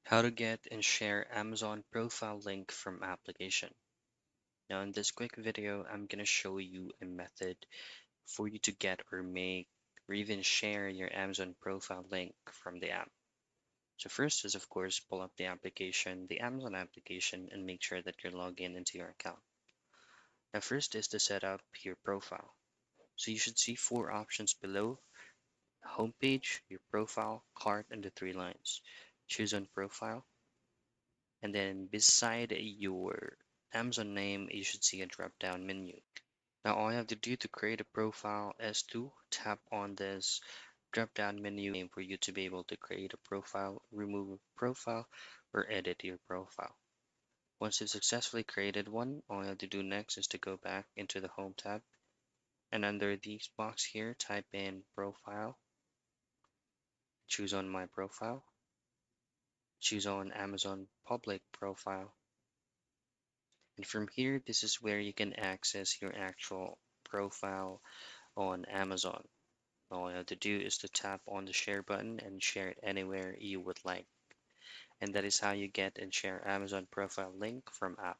How to get and share Amazon profile link from application. Now in this quick video, I'm gonna show you a method for you to get or make or even share your Amazon profile link from the app. So first is of course pull up the application, the Amazon application, and make sure that you're logged in into your account. Now first is to set up your profile. So you should see four options below: homepage, your profile, cart, and the three lines. Choose on profile. And then beside your Amazon name, you should see a drop down menu. Now, all you have to do to create a profile is to tap on this drop down menu name for you to be able to create a profile, remove a profile, or edit your profile. Once you've successfully created one, all you have to do next is to go back into the Home tab and under this box here, type in profile, choose on my profile, choose on Amazon public profile. And from here, this is where you can access your actual profile on Amazon. All you have to do is to tap on the share button and share it anywhere you would like. And that is how you get and share Amazon profile link from app.